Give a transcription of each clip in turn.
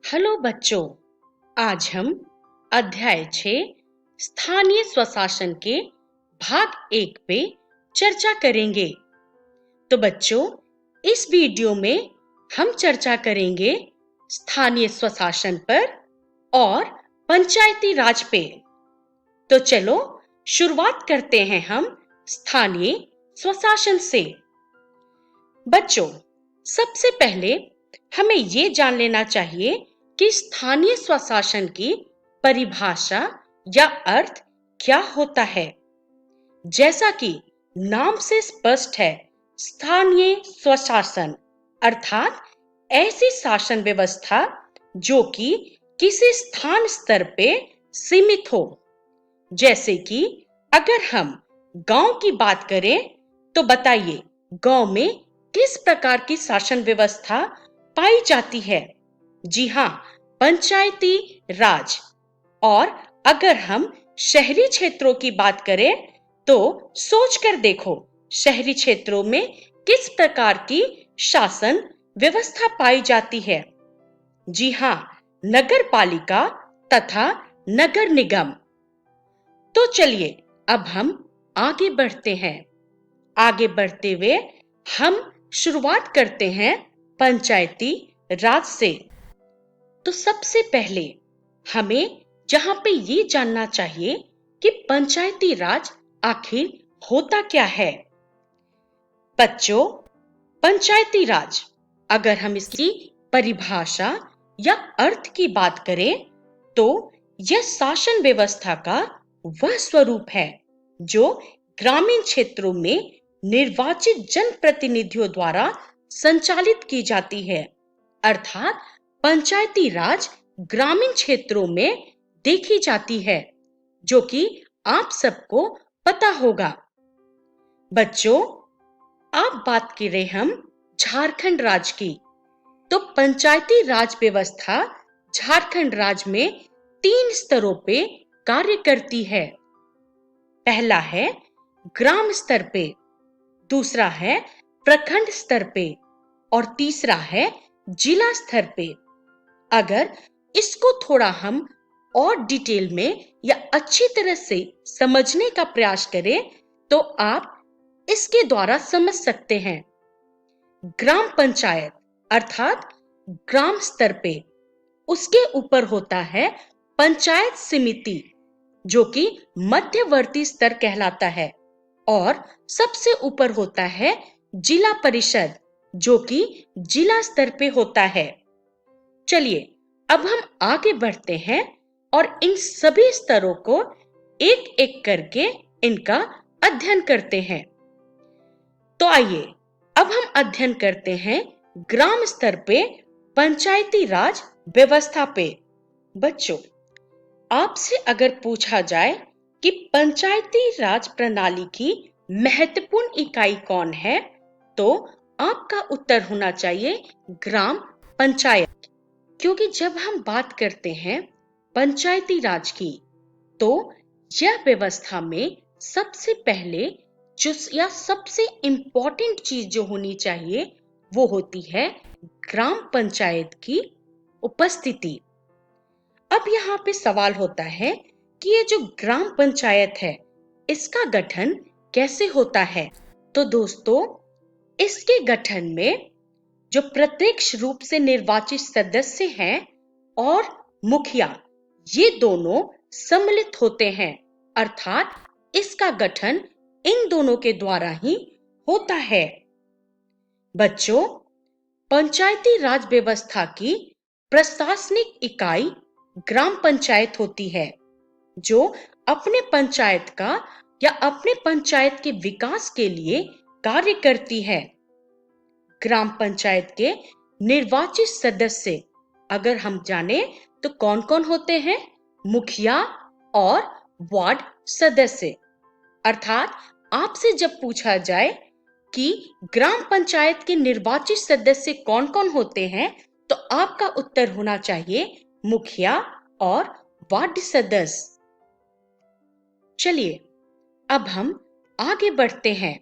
Hello बच्चों, आज हम अध्याय 6 स्थानीय स्वशासन के भाग 1 पे चर्चा करेंगे। तो बच्चों, इस वीडियो में हम चर्चा करेंगे स्थानीय स्वशासन पर और पंचायती राज पे। तो चलो शुरुआत करते हैं हम स्थानीय स्वशासन से। बच्चों, सबसे पहले हमें ये जान लेना चाहिए कि स्थानीय स्वशासन की परिभाषा या अर्थ क्या होता है। जैसा कि नाम से स्पष्ट है, स्थानीय स्वशासन अर्थात ऐसी शासन व्यवस्था जो कि किसी स्थान स्तर पे सीमित हो। जैसे कि अगर हम गांव की बात करें तो बताइए, गांव में किस प्रकार की शासन व्यवस्था पाई जाती है? जी हाँ, पंचायती राज। और अगर हम शहरी क्षेत्रों की बात करें तो सोच कर देखो, शहरी क्षेत्रों में किस प्रकार की शासन व्यवस्था पाई जाती है? जी हाँ, नगर पालिका तथा नगर निगम। तो चलिए अब हम आगे बढ़ते हैं। आगे बढ़ते हुए हम शुरुआत करते हैं पंचायती राज से। तो सबसे पहले हमें जहां पे ये जानना चाहिए कि पंचायती राज आखिर होता क्या है। बच्चों, पंचायती राज, अगर हम इसकी परिभाषा या अर्थ की बात करें तो यह शासन व्यवस्था का वह स्वरूप है जो ग्रामीण क्षेत्रों में निर्वाचित जनप्रतिनिधियों द्वारा संचालित की जाती है। अर्थात पंचायती राज ग्रामीण क्षेत्रों में देखी जाती है, जो कि आप सबको पता होगा। बच्चों, आप बात कर रहे हम झारखंड राज्य की। तो पंचायती राज व्यवस्था झारखंड राज्य में 3 स्तरों पे कार्य करती है। पहला है ग्राम स्तर पे, दूसरा है प्रखंड स्तर पे और तीसरा है जिला स्तर पे। अगर इसको थोड़ा हम और डिटेल में या अच्छी तरह से समझने का प्रयास करें तो आप इसके द्वारा समझ सकते हैं। ग्राम पंचायत अर्थात ग्राम स्तर पे, उसके ऊपर होता है पंचायत समिति जो कि मध्यवर्ती स्तर कहलाता है, और सबसे ऊपर होता है जिला परिषद जो कि जिला स्तर पे होता है। चलिए अब हम आगे बढ़ते हैं और इन सभी स्तरों को एक एक करके इनका अध्ययन करते हैं। तो आइए अब हम अध्ययन करते हैं ग्राम स्तर पे पंचायती राज व्यवस्था पे। बच्चों, आपसे अगर पूछा जाए कि पंचायती राज प्रणाली की महत्वपूर्ण इकाई कौन है, तो आपका उत्तर होना चाहिए ग्राम पंचायत। क्योंकि जब हम बात करते हैं पंचायती राज की, तो यह व्यवस्था में सबसे पहले जो या सबसे इंपॉर्टेंट चीज जो होनी चाहिए वो होती है ग्राम पंचायत की उपस्थिति। अब यहाँ पे सवाल होता है कि ये जो ग्राम पंचायत है इसका गठन कैसे होता है? तो दोस्तों, इसके गठन में जो प्रत्यक्ष रूप से निर्वाचित सदस्य हैं और मुखिया, ये दोनों सम्मिलित होते हैं। अर्थात इसका गठन इन दोनों के द्वारा ही होता है। बच्चों, पंचायती राज व्यवस्था की प्रशासनिक इकाई ग्राम पंचायत होती है जो अपने पंचायत का या अपने पंचायत के विकास के लिए कार्य करती है। ग्राम पंचायत के निर्वाचित सदस्य अगर हम जाने तो कौन कौन होते हैं? मुखिया और वार्ड सदस्य। अर्थात आपसे जब पूछा जाए कि ग्राम पंचायत के निर्वाचित सदस्य कौन कौन होते हैं, तो आपका उत्तर होना चाहिए मुखिया और वार्ड सदस्य। चलिए अब हम आगे बढ़ते हैं।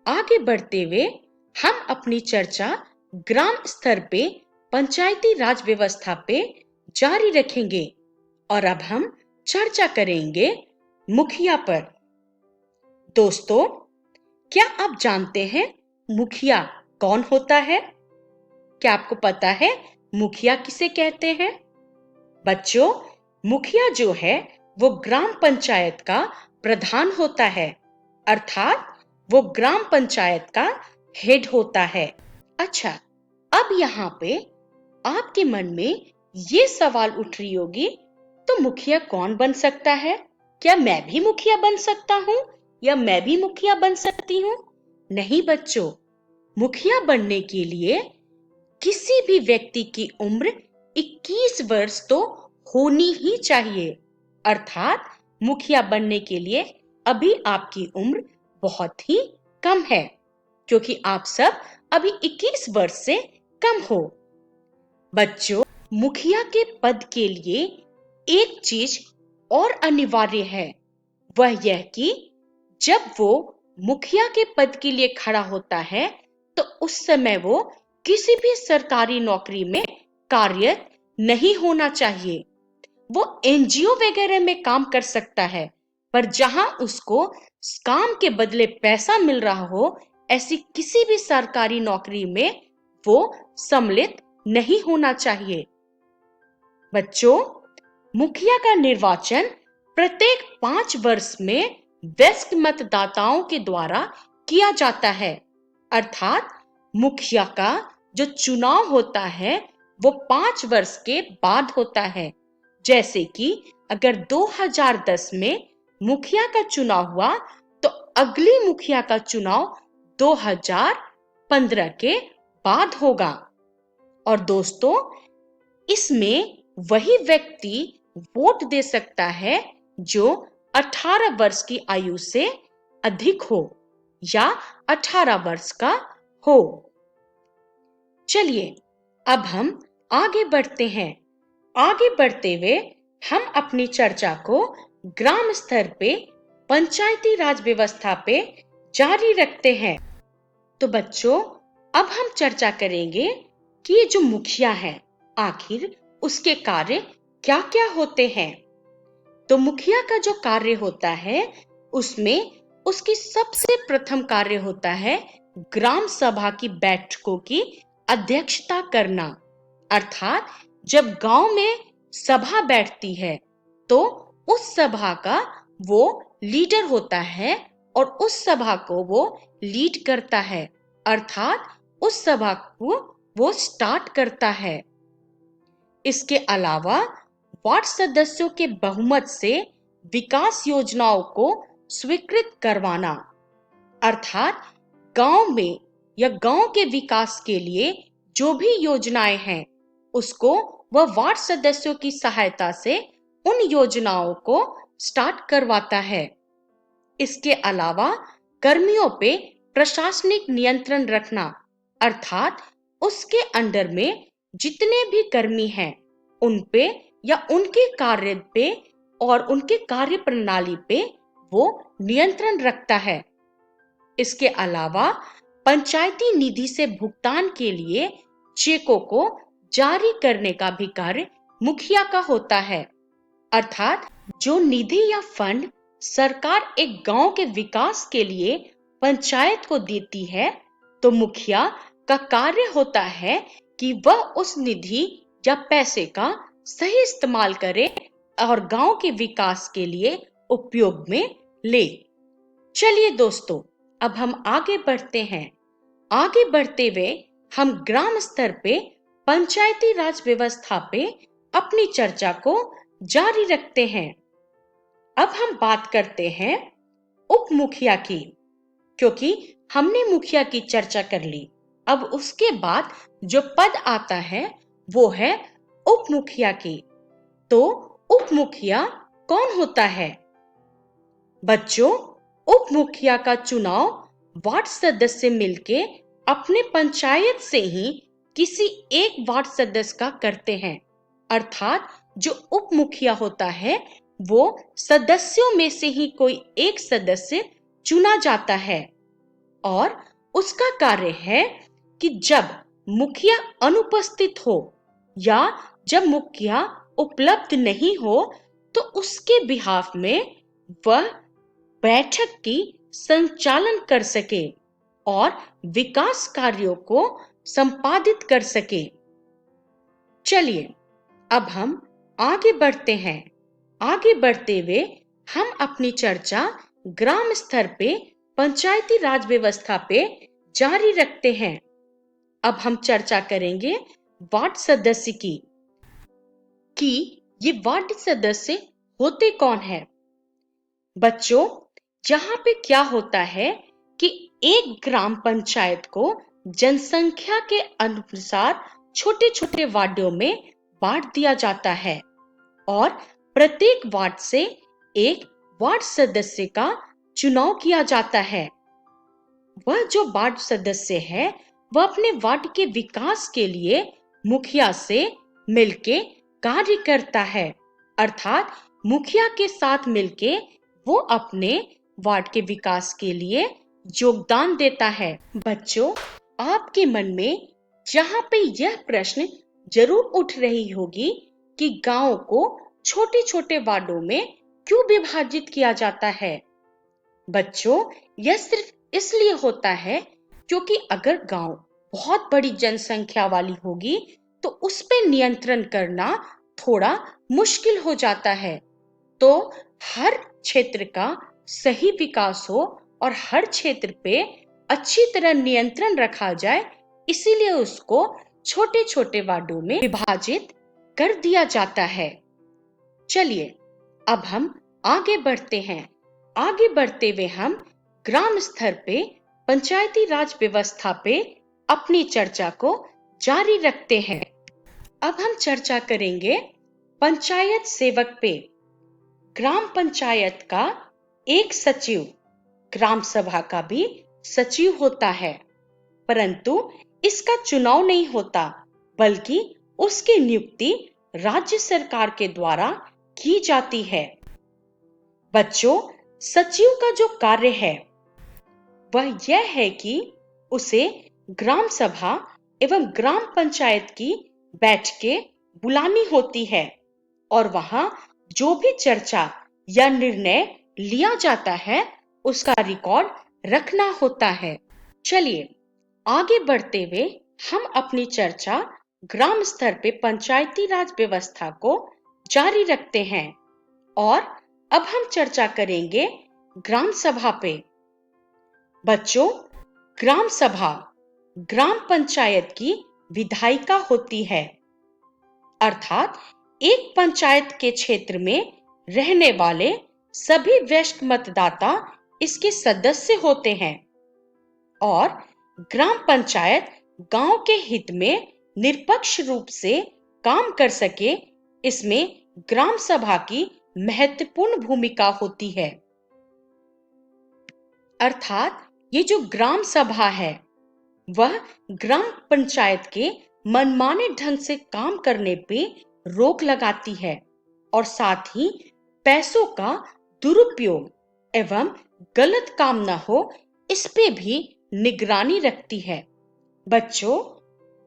आगे बढ़ते हुए हम अपनी चर्चा ग्राम स्तर पे पंचायती राज व्यवस्था पे जारी रखेंगे और अब हम चर्चा करेंगे मुखिया पर। दोस्तों, क्या आप जानते हैं मुखिया कौन होता है? क्या आपको पता है मुखिया किसे कहते हैं? बच्चों, मुखिया जो है वो ग्राम पंचायत का प्रधान होता है, अर्थात वो ग्राम पंचायत का हेड होता है। अच्छा, अब यहाँ पे आपके मन में ये सवाल उठ रही होगी, तो मुखिया कौन बन सकता है? क्या मैं भी मुखिया बन सकता हूँ या मैं भी मुखिया बन सकती हूँ? नहीं बच्चों, मुखिया बनने के लिए किसी भी व्यक्ति की उम्र 21 वर्ष तो होनी ही चाहिए। अर्थात मुखिया बनने के लिए अभी आपकी उम्र बहुत ही कम है, क्योंकि आप सब अभी 21 वर्ष से कम हो। बच्चों, मुखिया के पद के लिए एक चीज और अनिवार्य है, वह यह कि जब वो मुखिया के पद के लिए खड़ा होता है तो उस समय वो किसी भी सरकारी नौकरी में कार्यरत नहीं होना चाहिए। वो एनजीओ वगैरह में काम कर सकता है, पर जहां उसको काम के बदले पैसा मिल रहा हो, ऐसी किसी भी सरकारी नौकरी में वो सम्मिलित नहीं होना चाहिए। बच्चों, मुखिया का निर्वाचन प्रत्येक 5 वर्ष में वयस्क मतदाताओं के द्वारा किया जाता है। अर्थात मुखिया का जो चुनाव होता है वो 5 वर्ष के बाद होता है। जैसे कि अगर 2010 में मुखिया का चुनाव हुआ तो अगली मुखिया का चुनाव 2015 के बाद होगा। और दोस्तों, इसमें वही व्यक्ति वोट दे सकता है जो 18 वर्ष की आयु से अधिक हो या 18 वर्ष का हो। चलिए, अब हम आगे बढ़ते हैं। आगे बढ़ते हुए हम अपनी चर्चा को ग्राम स्तर पे पंचायती राज व्यवस्था पे जारी रखते हैं। तो बच्चों, अब हम चर्चा करेंगे कि ये जो मुखिया है, आखिर उसके कार्य क्या-क्या होते हैं। तो मुखिया का जो कार्य होता है, उसमें उसकी सबसे प्रथम कार्य होता है ग्राम सभा की बैठकों की अध्यक्षता करना। अर्थात जब गांव में सभा बैठती है तो उस सभा का वो लीडर होता है और उस सभा को वो लीड करता है, अर्थात उस सभा को वो स्टार्ट करता है। इसके अलावा वार्ड सदस्यों के बहुमत से विकास योजनाओं को स्वीकृत करवाना, अर्थात गांव में या गांव के विकास के लिए जो भी योजनाएं हैं उसको वह वार्ड सदस्यों की सहायता से उन योजनाओं को स्टार्ट करवाता है। इसके अलावा कर्मियों पे प्रशासनिक नियंत्रण रखना, अर्थात उसके अंडर में जितने भी कर्मी हैं उन पे या उनके कार्य पे और उनके कार्य प्रणाली पे वो नियंत्रण रखता है। इसके अलावा पंचायती निधि से भुगतान के लिए चेकों को जारी करने का भी कार्य मुखिया का होता है। अर्थात जो निधि या फंड सरकार एक गांव के विकास के लिए पंचायत को देती है, तो मुखिया का कार्य होता है कि वह उस निधि या पैसे का सही इस्तेमाल करे और गांव के विकास के लिए उपयोग में ले। चलिए दोस्तों, अब हम आगे बढ़ते हैं। आगे बढ़ते हुए हम ग्राम स्तर पे पंचायती राज व्यवस्था पे अपनी चर्चा को जारी रखते हैं। अब हम बात करते हैं उप मुखिया की, क्योंकि हमने मुखिया की चर्चा कर ली। अब उसके बाद जो पद आता है वो है उप मुखिया की। तो उप मुखिया कौन होता है? बच्चों, उप मुखिया का चुनाव वार्ड सदस्य मिलके अपने पंचायत से ही किसी एक वार्ड सदस्य का करते हैं। अर्थात जो उप मुखिया होता है वो सदस्यों में से ही कोई एक सदस्य चुना जाता है और उसका कार्य है कि जब मुखिया अनुपस्थित हो या जब मुखिया उपलब्ध नहीं हो तो उसके बिहाफ में वह बैठक की संचालन कर सके और विकास कार्यों को संपादित कर सके। चलिए अब हम आगे बढ़ते हैं। आगे बढ़ते हुए हम अपनी चर्चा ग्राम स्तर पे पंचायती राज व्यवस्था पे जारी रखते हैं। अब हम चर्चा करेंगे वार्ड सदस्य की कि ये वार्ड सदस्य होते कौन है। बच्चों, यहाँ पे क्या होता है कि एक ग्राम पंचायत को जनसंख्या के अनुसार छोटे छोटे वार्डों में बांट दिया जाता है और प्रत्येक वार्ड से एक वार्ड सदस्य का चुनाव किया जाता है। वह जो वार्ड सदस्य है वह अपने वार्ड के विकास के लिए मुखिया से मिलके कार्य करता है, अर्थात मुखिया के साथ मिलके वो अपने वार्ड के विकास के लिए योगदान देता है। बच्चों, आपके मन में जहां पे यह प्रश्न जरूर उठ रही होगी कि गांव को छोटे छोटे वार्डों में क्यों विभाजित किया जाता है। बच्चों, यह सिर्फ इसलिए होता है क्योंकि अगर गांव बहुत बड़ी जनसंख्या वाली होगी तो उस पर नियंत्रण करना थोड़ा मुश्किल हो जाता है। तो हर क्षेत्र का सही विकास हो और हर क्षेत्र पे अच्छी तरह नियंत्रण रखा जाए, इसीलिए उसको छोटे छोटे वार्डों में विभाजित कर दिया जाता है। चलिए अब हम आगे बढ़ते हैं। आगे बढ़ते हुए हम ग्राम स्तर पे पंचायती राज व्यवस्था पे अपनी चर्चा को जारी रखते हैं। अब हम चर्चा करेंगे पंचायत सेवक पे। ग्राम पंचायत का एक सचिव, ग्राम सभा का भी सचिव होता है, परंतु इसका चुनाव नहीं होता बल्कि उसकी नियुक्ति राज्य सरकार के द्वारा की जाती है। बच्चों, सचिव का जो कार्य है वह यह है कि उसे ग्राम सभा एवं ग्राम पंचायत की बैठकें बुलानी होती है और वहां जो भी चर्चा या निर्णय लिया जाता है उसका रिकॉर्ड रखना होता है। चलिए आगे बढ़ते हुए हम अपनी चर्चा ग्राम स्तर पे पंचायती राज व्यवस्था को जारी रखते हैं और अब हम चर्चा करेंगे ग्राम सभा पे। बच्चों, ग्राम सभा ग्राम पंचायत की विधायिका होती है, अर्थात एक पंचायत के क्षेत्र में रहने वाले सभी वयस्क मतदाता इसके सदस्य होते हैं और ग्राम पंचायत गांव के हित में निष्पक्ष रूप से काम कर सके, इसमें ग्राम सभा की महत्वपूर्ण भूमिका होती है। अर्थात ये जो ग्राम सभा है वह ग्राम पंचायत के मनमाने ढंग से काम करने पे रोक लगाती है और साथ ही पैसों का दुरुपयोग एवं गलत काम न हो इस पे भी निगरानी रखती है। बच्चों,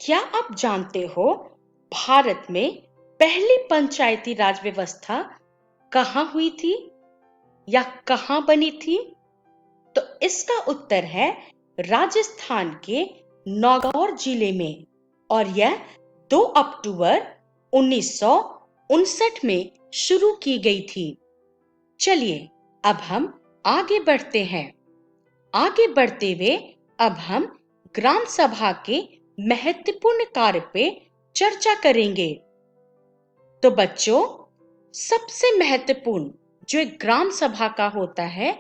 क्या आप जानते हो भारत में पहली पंचायती राज व्यवस्था कहाँ हुई थी या कहाँ बनी थी? तो इसका उत्तर है राजस्थान के नागौर जिले में और यह 2 अक्टूबर 1959 में शुरू की गई थी। चलिए अब हम आगे बढ़ते हैं। आगे बढ़ते हुए अब हम ग्राम सभा के महत्वपूर्ण कार्य पे चर्चा करेंगे। तो बच्चों, सबसे महत्वपूर्ण जो एक ग्राम सभा का होता है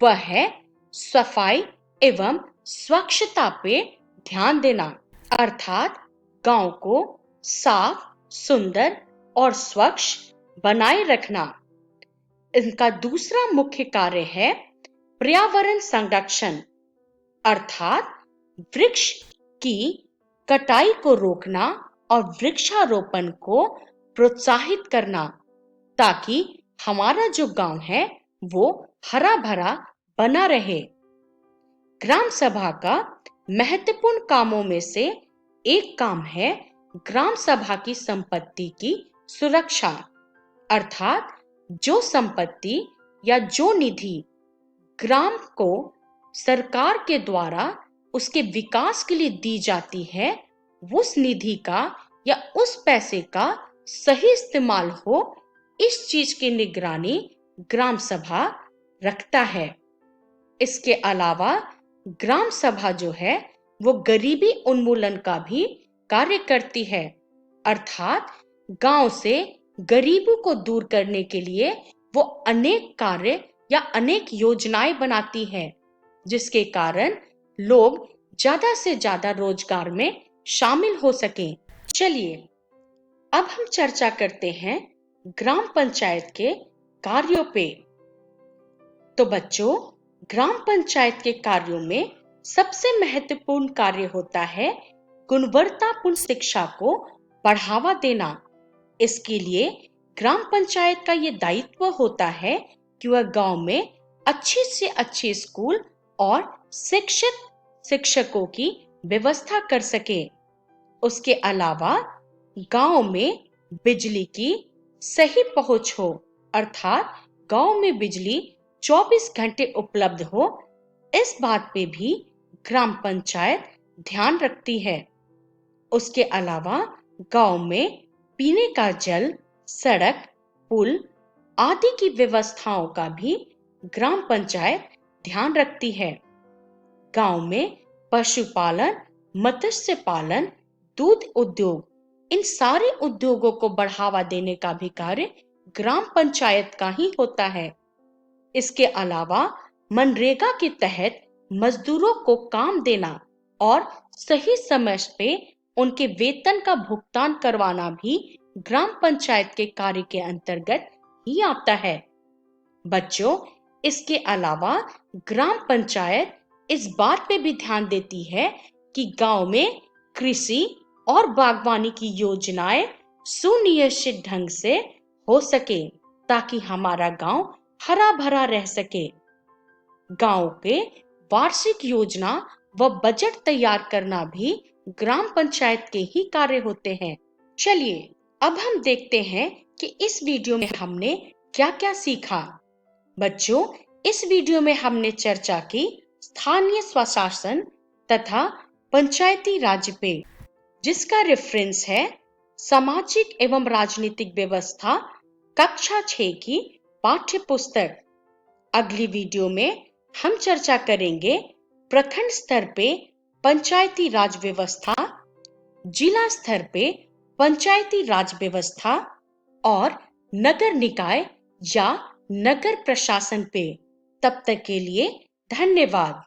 वह है सफाई एवं स्वच्छता पे ध्यान देना, अर्थात गांव को साफ, सुंदर और स्वच्छ बनाए रखना। इनका दूसरा मुख्य कार्य है पर्यावरण संरक्षण, अर्थात वृक्ष की कटाई को रोकना और वृक्षारोपण को प्रोत्साहित करना ताकि हमारा जो गांव है वो हरा भरा बना रहे। ग्राम सभा का महत्वपूर्ण कामों में से एक काम है ग्राम सभा की संपत्ति की सुरक्षा, अर्थात जो संपत्ति या जो निधि ग्राम को सरकार के द्वारा उसके विकास के लिए दी जाती है, उस निधि का या उस पैसे का सही इस्तेमाल हो, इस चीज की निगरानी ग्राम सभा रखता है। इसके अलावा ग्राम सभा जो है वो गरीबी उन्मूलन का भी कार्य करती है, अर्थात गांव से गरीबी को दूर करने के लिए वो अनेक कार्य या अनेक योजनाएं बनाती है, जिसके कारण लोग ज्यादा से ज्यादा रोजगार में शामिल हो सकें। चलिए अब हम चर्चा करते हैं ग्राम पंचायत के कार्यों पे। तो बच्चों, ग्राम पंचायत के कार्यों में सबसे महत्वपूर्ण कार्य होता है गुणवत्तापूर्ण शिक्षा को बढ़ावा देना। इसके लिए ग्राम पंचायत का ये दायित्व होता है कि वह गांव में अच्छे से अच्छे स्कूल और शिक्षकों की व्यवस्था कर सके। उसके अलावा गांव में बिजली की सही पहुंच हो, अर्थात गांव में बिजली 24 घंटे उपलब्ध हो, इस बात पे भी ग्राम पंचायत ध्यान रखती है। उसके अलावा गांव में पीने का जल, सड़क, पुल आदि की व्यवस्थाओं का भी ग्राम पंचायत ध्यान रखती है। गांव में पशुपालन, मत्स्य पालन, दूध उद्योग, इन सारे उद्योगों को बढ़ावा देने का भी कार्य ग्राम पंचायत का ही होता है। इसके अलावा मनरेगा के तहत मजदूरों को काम देना और सही समय पे उनके वेतन का भुगतान करवाना भी ग्राम पंचायत के कार्य के अंतर्गत ही आता है। बच्चों, इसके अलावा ग्राम पंचायत इस बात पे भी ध्यान देती है कि गांव में कृषि और बागवानी की योजनाएं सुनिश्चित ढंग से हो सके, ताकि हमारा गांव हरा भरा रह सके। गांव के वार्षिक योजना व बजट तैयार करना भी ग्राम पंचायत के ही कार्य होते हैं। चलिए अब हम देखते हैं कि इस वीडियो में हमने क्या क्या सीखा। बच्चों, इस वीडियो में हमने चर्चा की स्थानीय स्वशासन तथा पंचायती राज पे, जिसका रेफरेंस है सामाजिक एवं राजनीतिक व्यवस्था कक्षा 6 की पाठ्य पुस्तक। अगली वीडियो में हम चर्चा करेंगे प्रखंड स्तर पे पंचायती राज व्यवस्था, जिला स्तर पे पंचायती राज व्यवस्था और नगर निकाय या नगर प्रशासन पे। तब तक के लिए धन्यवाद।